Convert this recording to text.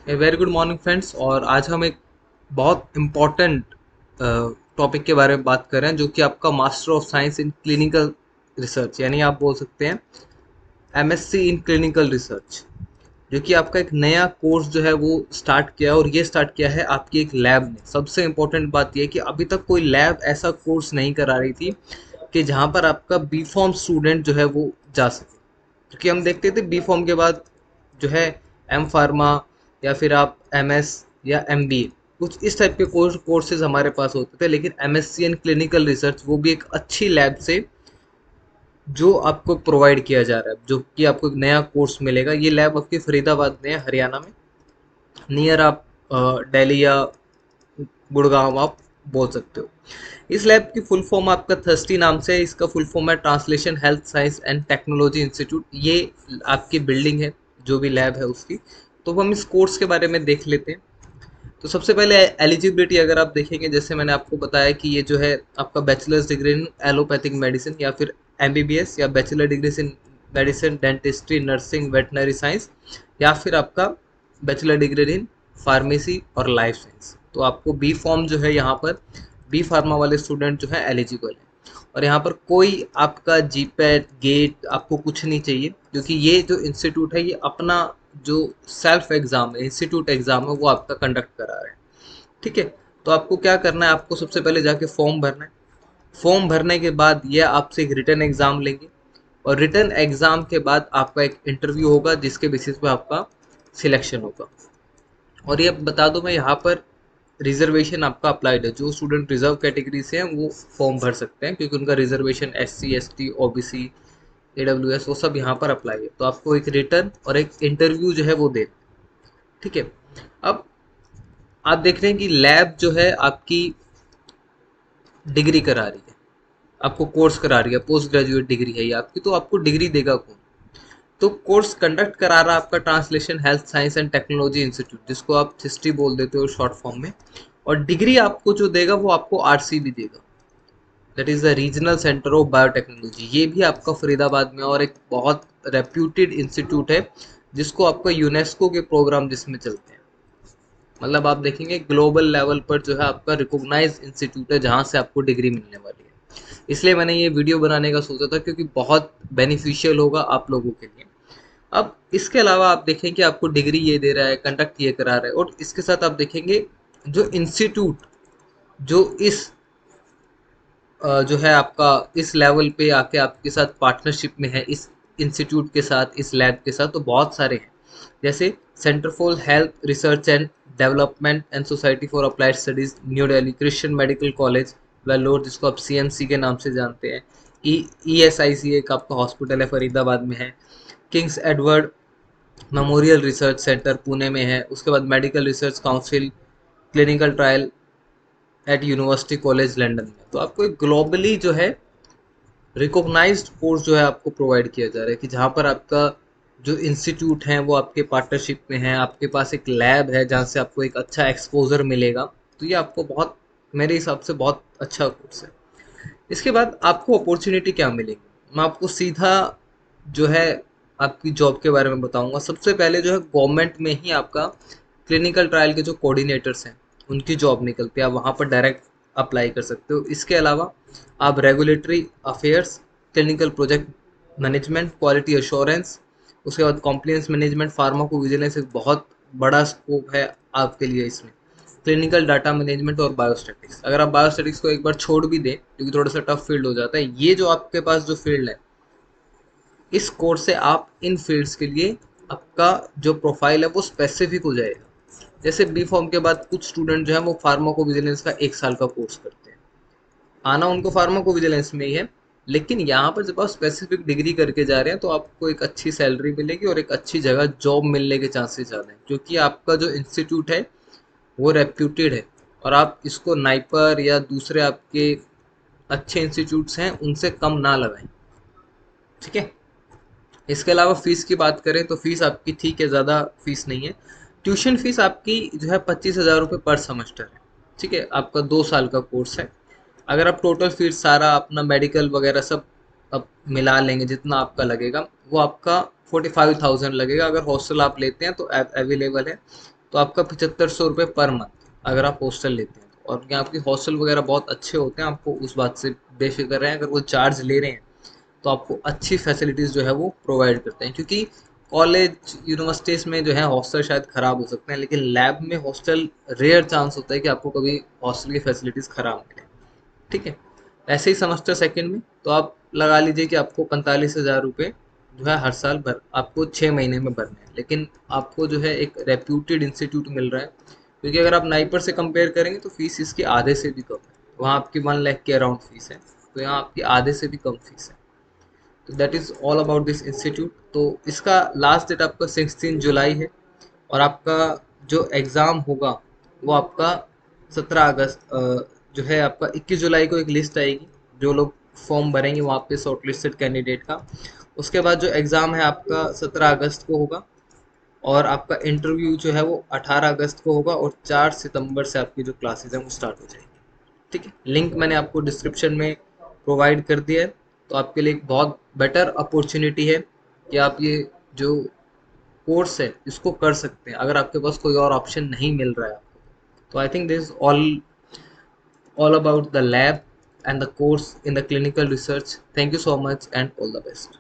A very good morning friends. और आज हम एक बहुत इम्पॉर्टेंट टॉपिक के बारे में बात कर रहे हैं, जो कि आपका master of science in clinical research, यानी आप बोल सकते हैं एमएससी इन क्लिनिकल रिसर्च, जो कि आपका एक नया कोर्स जो है वो स्टार्ट किया है। और ये स्टार्ट किया है आपकी एक लैब ने। सबसे इम्पोर्टेंट बात ये है कि अभी तक कोई लैब ऐसा कोर्स नहीं करा रही थी कि जहाँ पर आपका बी फॉर्म स्टूडेंट जो है वो जा सके। क्योंकि हम देखते थे बी फॉर्म के बाद जो है एम फार्मा या फिर आप एम एस या एम बी ए, कुछ इस टाइप के कोर्सेज हमारे पास होते थे। लेकिन M S C in clinical research, वो भी एक अच्छी लैब से जो आपको प्रोवाइड किया जा रहा है, जो कि आपको एक नया कोर्स मिलेगा। ये लैब आपकी फरीदाबाद में है, हरियाणा में, नियर आप दिल्ली या गुड़गांव आप बोल सकते हो। इस लैब की फुल फॉर्म आपका थर्स्टी नाम से है। इसका फुल फॉर्म है translation health science and technology institute. ये आपकी बिल्डिंग है, जो भी लैब है उसकी। तो हम इस कोर्स के बारे में देख लेते हैं। तो सबसे पहले एलिजिबिलिटी अगर आप देखेंगे, जैसे मैंने आपको बताया कि ये जो है आपका bachelors degree in allopathic medicine या फिर एमबीबीएस, या bachelor degree in medicine, dentistry, nursing, veterinary science, या फिर आपका बैचलर डिग्री इन फार्मेसी और लाइफ साइंस। तो आपको बी फॉर्म जो है यहाँ पर बी फार्मा वाले स्टूडेंट जो है एलिजिबल है। और यहाँ पर कोई आपका जीपैट गेट आपको कुछ नहीं चाहिए, क्योंकि ये जो इंस्टीट्यूट है ये अपना जो सेल्फ एग्जाम है, इंस्टीट्यूट एग्जाम है, वो आपका कंडक्ट करा रहे हैं। ठीक है। तो आपको क्या करना है, आपको सबसे पहले जाके फॉर्म भरना है। फॉर्म भरने के बाद ये आपसे एक रिटर्न एग्जाम लेंगे, और रिटर्न एग्जाम के बाद आपका एक इंटरव्यू होगा, जिसके बेसिस पे आपका सिलेक्शन होगा। और ये बता दूं मैं, यहाँ पर रिजर्वेशन आपका अप्लाइड है। जो स्टूडेंट रिजर्व कैटेगरी से हैं वो फॉर्म भर सकते हैं, क्योंकि उनका reservation SC ST OBC AWS वो सब यहाँ पर अप्लाई है। तो आपको एक रिटर्न और एक इंटरव्यू जो है वो देना है। ठीक है। अब आप देख रहे हैं कि लैब जो है आपकी डिग्री करा रही है, आपको कोर्स करा रही है, पोस्ट ग्रेजुएट डिग्री है ये आपकी। तो आपको डिग्री देगा कौन? तो कोर्स कंडक्ट करा रहा है आपका translation health science and technology institute, जिसको आप सिस्टी बोल देते हो शॉर्ट फॉर्म में। और डिग्री आपको जो देगा वो आपको RCB देगा, that is the regional centre of biotechnology. ये भी आपका फरीदाबाद में, और एक बहुत रेप्यूटेड इंस्टीट्यूट है, जिसको आपका यूनेस्को के प्रोग्राम जिसमें चलते हैं। मतलब आप देखेंगे ग्लोबल लेवल पर जो है आपका रिकॉग्नाइज इंस्टीट्यूट है, जहाँ से आपको डिग्री मिलने वाली है। इसलिए मैंने ये वीडियो बनाने का सोचा था, क्योंकि बहुत बेनिफिशियल होगा आप लोगों के लिए। अब इसके अलावा आप देखें कि आपको डिग्री ये दे रहा है, कंडक्ट ये करा रहा है, और इसके साथ आप देखेंगे जो इंस्टीट्यूट जो इस जो है आपका इस लेवल पे आके आपके साथ पार्टनरशिप में है, इस इंस्टीट्यूट के साथ, इस लैब के साथ, तो बहुत सारे हैं। जैसे centre for health research and development and society for applied studies new Delhi, Christian medical college Vellore, जिसको आप CMC के नाम से जानते हैं। ESIC एक आपका हॉस्पिटल है फरीदाबाद में है। Kings Edward memorial research centre Pune में है। उसके बाद medical research council clinical trial at university college London में। तो आपको एक ग्लोबली जो है रिकॉग्नाइज्ड कोर्स जो है आपको प्रोवाइड किया जा रहा है, कि जहाँ पर आपका जो इंस्टीट्यूट है वो आपके पार्टनरशिप में है, आपके पास एक लैब है जहाँ से आपको एक अच्छा एक्सपोजर मिलेगा। तो ये आपको बहुत, मेरे हिसाब से बहुत अच्छा कोर्स है। इसके बाद आपको अपॉर्चुनिटी क्या मिलेगी, मैं आपको सीधा जो है आपकी जॉब के बारे में बताऊंगा। सबसे पहले जो है गवर्नमेंट में ही आपका क्लिनिकल ट्रायल के जो कोऑर्डिनेटर्स हैं उनकी जॉब निकलती है, आप वहाँ पर डायरेक्ट अप्लाई कर सकते हो। इसके अलावा आप regulatory affairs, clinical project management, quality assurance, उसके बाद कॉम्प्लायंस मैनेजमेंट, फार्माको विजिलेंस, एक बहुत बड़ा स्कोप है आपके लिए इसमें। क्लिनिकल डाटा मैनेजमेंट और बायोस्टैटिक्स। अगर आप बायोस्टैटिक्स को एक बार छोड़ भी दें, क्योंकि थोड़ा सा टफ फील्ड हो जाता है, ये जो आपके पास जो फील्ड है, इस कोर्स से आप इन फील्ड्स के लिए आपका जो प्रोफाइल है वो स्पेसिफिक हो जाएगा। जैसे बी फॉर्म के बाद कुछ स्टूडेंट जो है वो फार्माको विजिलेंस का 1 साल का कोर्स करते हैं, आना उनको फार्माको विजिलेंस में ही है। लेकिन यहाँ पर जब आप स्पेसिफिक डिग्री करके जा रहे हैं, तो आपको एक अच्छी सैलरी मिलेगी और एक अच्छी जगह जॉब मिलने के चांसेस ज़्यादा हैं, क्योंकि आपका जो इंस्टीट्यूट है वो रेप्यूटेड है। और आप इसको नाइपर या दूसरे आपके अच्छे इंस्टीट्यूट्स हैं उनसे कम ना लगाएं। ठीक है। इसके अलावा फीस की बात करें तो फीस आपकी ठीक है, ज़्यादा फीस नहीं है। ट्यूशन फीस आपकी जो है 25,000 रुपये पर सेमेस्टर है। ठीक है। आपका 2 साल का कोर्स है। अगर आप टोटल फीस सारा अपना मेडिकल वगैरह सब अब मिला लेंगे, जितना आपका लगेगा वो आपका 45,000 लगेगा। अगर हॉस्टल आप लेते हैं तो अवेलेबल है, तो आपका 7500 रुपये पर मंथ अगर आप हॉस्टल लेते हैं तो। और यहाँ आपकी हॉस्टल वगैरह बहुत अच्छे होते हैं, आपको उस बात से बेफिक्र रहें। अगर वो चार्ज ले रहे हैं तो आपको अच्छी फैसिलिटीज़ जो है वो प्रोवाइड करते हैं, क्योंकि कॉलेज यूनिवर्सिटीज़ में जो है हॉस्टल शायद ख़राब हो सकते हैं, लेकिन लैब में हॉस्टल रेयर चांस होता है कि आपको कभी हॉस्टल की फैसिलिटीज़ ख़राब मिले। ठीक है। ऐसे ही सेमेस्टर सेकंड में तो आप लगा लीजिए कि आपको 45,000 रुपये जो है हर साल भर आपको 6 महीने में भरने हैं, लेकिन आपको जो है एक रेप्यूटेड इंस्टीट्यूट मिल रहा है। क्योंकि अगर आप नाइपर से कंपेयर करेंगे तो फीस इसकी आधे से भी कम है, वहाँ आपकी 1 लाख के अराउंड फीस है, तो यहाँ आपकी आधे से भी कम फीस है। तो that is all about this institute. तो इसका लास्ट डेट आपका 16 जुलाई है, और आपका जो एग्ज़ाम होगा वो आपका 17 अगस्त जो है आपका 21 जुलाई को एक लिस्ट आएगी, जो लोग फॉर्म भरेंगे वहाँ पे शॉर्ट लिस्टेड कैंडिडेट का। उसके बाद जो एग्ज़ाम है आपका 17 अगस्त को होगा, और आपका इंटरव्यू जो है वो 18 अगस्त को होगा, और 4 सितंबर से आपकी जो क्लासेज हैं वो स्टार्ट हो जाएगी। ठीक है, लिंक मैंने आपको डिस्क्रिप्शन में प्रोवाइड कर दिया है। तो आपके लिए एक बहुत बेटर अपॉर्चुनिटी है कि आप ये जो कोर्स है इसको कर सकते हैं, अगर आपके पास कोई और ऑप्शन नहीं मिल रहा है आपको। तो I think this all about the lab and the course in the clinical research. Thank you so much and all the best.